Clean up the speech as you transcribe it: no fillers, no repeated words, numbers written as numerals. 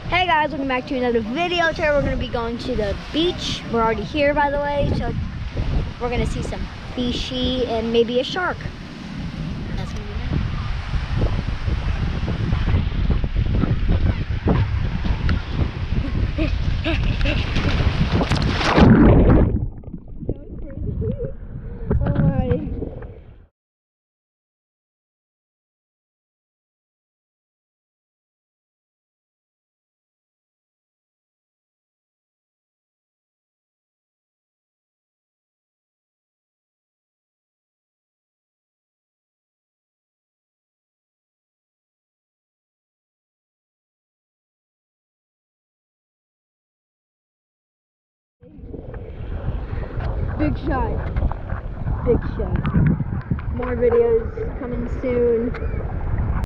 Hey guys, welcome back to another video. Today we're going to be going to the beach. We're already here, by the way, so we're going to see some fishy and maybe a shark. That's going to be Oh my. Big shot. Big shot. More videos coming soon.